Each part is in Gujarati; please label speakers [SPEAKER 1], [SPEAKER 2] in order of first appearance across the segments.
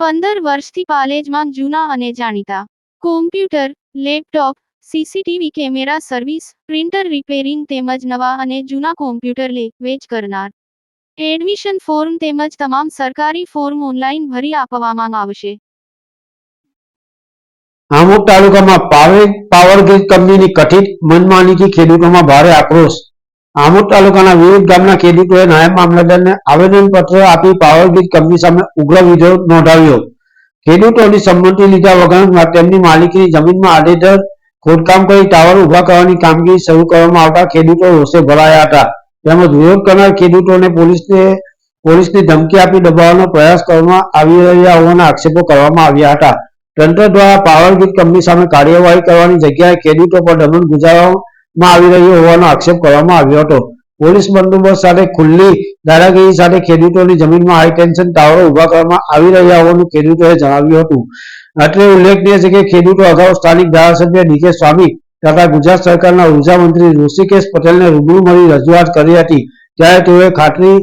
[SPEAKER 1] 15 વર્ષથી પાલેજમાં જૂના અને જાણીતા computer, laptop, CCTV camera service, printer repairing તેમજ નવા અને જૂના કોમ્પ્યુટર લે વેચ કરનાર. એડમિશન ફોર્મ તેમજ તમામ સરકારી ફોર્મ ઓનલાઈન ભરી આપવામાં આવશે.
[SPEAKER 2] આમોદ તાલુકામાં પાવર ગ્રીડ કંપનીની કથિત મનમાનીથી ખેડૂતોમાં ભારે આક્રોશ. આમોદ તાલુકાના વિવિધ ગામના ખેડૂતોએ નાયબ મામલતદારને આવેદનપત્ર આપી પાવર ગ્રીડ કંપની સામે ઉગ્ર વિરોધ નોંધાવ્યો. ખેડૂતોની સંમતિ લીધા વગર તેમની માલિકીની જમીનમાં આડેધડ ખોદકામ કરી ટાવર ઉભા કરવાની કામગીરી શરૂ કરવામાં આવતા ખેડૂતો રોષે ભરાયા હતા. તેમજ વિરોધ કરનાર ખેડૂતોને પોલીસની ધમકી આપી દબાવવાનો પ્રયાસ કરવામાં આવી રહ્યા હોવાના આક્ષેપો કરવામાં આવ્યા હતા. તંત્ર દ્વારા પાવર ગ્રીડ કંપની સામે કાર્યવાહી કરવાની જગ્યાએ ખેડૂતો પર દમન ગુજારવામાં આવી રહ્યો હોવાનો આક્ષેપ કરવામાં આવ્યો હતો. પોલીસ બંદોબસ્ત સાથે ખુલ્લી દાદાગીરી સાથે ખેડૂતોની જમીનમાં હાઈ ટેન્શન ટાવરો ઉભા કરવામાં આવી રહ્યા હોવાનું ખેડૂતોએ જણાવ્યું હતું. અત્રે ઉલ્લેખનીય છે કે ખેડૂતો અગાઉ સ્થાનિક ધારાસભ્ય ડીકે સ્વામી તથા ગુજરાત સરકારના ઉર્જા મંત્રી ઋષિકેશ પટેલને રૂબરૂ મળી રજૂઆત કરી હતી. ત્યારે તેઓએ ખાતરી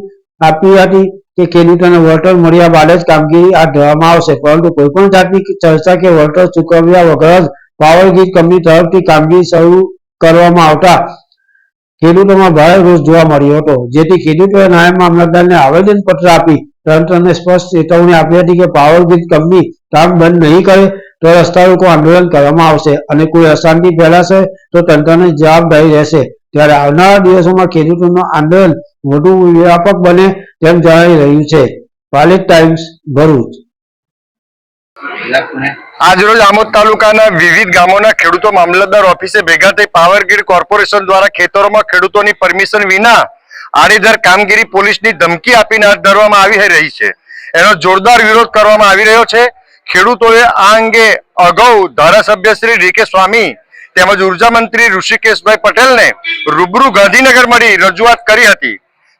[SPEAKER 2] આપી હતી કે ખેડૂતોને વળતર મળ્યા બાદ જ કામગીરી હાથ ધરવામાં આવશે, પરંતુ કોઈપણ જાતની ચર્ચા કે વળતર ચૂકવ્યા વગર જ પાવર ગ્રીડ કંપની તરફથી કામગીરી શરૂ કરવામાં આવતા ખેડૂતોમાં ભારે રોષ જોવા મળ્યો હતો. જેથી ખેડૂતોએ નાયબ મામલતદારને આવેદનપત્ર આપી તંત્રને સ્પષ્ટ ચેતવણી આપી હતી કે પાવર ગ્રીડ કંપની કામ બંધ નહીં કરે તો રસ્તા રોકો આંદોલન કરવામાં આવશે અને કોઈ અશાંતિ ફેલાશે તો તંત્રની જવાબદારી રહેશે. ત્યારે આવનારા દિવસોમાં ખેડૂતોનું આંદોલન વધુ વ્યાપક બને તેમ જણાઈ રહ્યું છે. પાલેજ ટાઈમ્સ, ભરૂચ.
[SPEAKER 3] આજરોજ આમોદ તાલુકાના વિવિધ ગામોના ખેડૂતો મામલતદાર ઓફિસે ભેગા થઈ પાવર ગ્રીડ કોર્પોરેશન દ્વારા ખેતરોમાં ખેડૂતોની પરમિશન વિના આડેધડ કામગીરી પોલીસની ધમકી આપીને હાથ ધરવામાં આવી રહી છે. એનો જોરદાર વિરોધ કરવામાં આવી રહ્યો છે. ખેડૂતોએ આ અંગે અગાઉ ધારાસભ્ય શ્રી ડીકે સ્વામી તેમજ ઉર્જા મંત્રી ઋષિકેશભાઈ પટેલને રૂબરૂ ગાંધીનગર મળી રજૂઆત કરી હતી.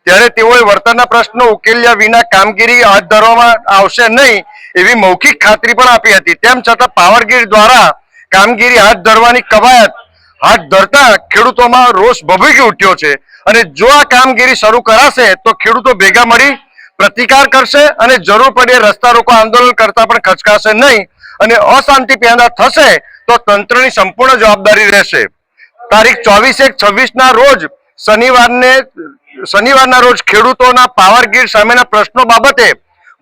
[SPEAKER 3] ત્યારે તેઓએ વળતરના પ્રશ્નો ઉકેલ્યા વિના કામગીરી હાથ ધરવામાં આવશે નહીં એવી મૌખિક ખાતરી પણ આપી હતી. તેમ છતાં પાવર ગ્રીડ દ્વારા કામગીરી હાથ ધરવાની કવાયત હાથ ધરતા ખેડૂતોમાં રોષ ભભૂકી ઉઠ્યો છે અને જો આ કામગીરી શરૂ કરાશે તો ખેડૂતો ભેગા મળી પ્રતિકાર કરશે અને જરૂર પડે રસ્તા રોકો આંદોલન કરતા પણ ખચકાશે નહીં અને અશાંતિ પેદા થશે તો તંત્રની સંપૂર્ણ જવાબદારી રહેશે. તારીખ 24/1/26 રોજ શનિવારના રોજ ખેડૂતોના પાવર ગ્રીડ સામેના પ્રશ્નો બાબતે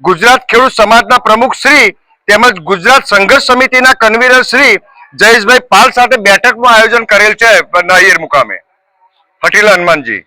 [SPEAKER 3] ગુજરાત ખેડૂત સમાજના પ્રમુખ શ્રી તેમજ ગુજરાત સંઘર્ષ સમિતિના કન્વીનર શ્રી જયેશભાઈ પાલ સાથે બેઠકનું આયોજન કરેલ છે નહિયર મુકામે. હઠીલા હનુમાનજી.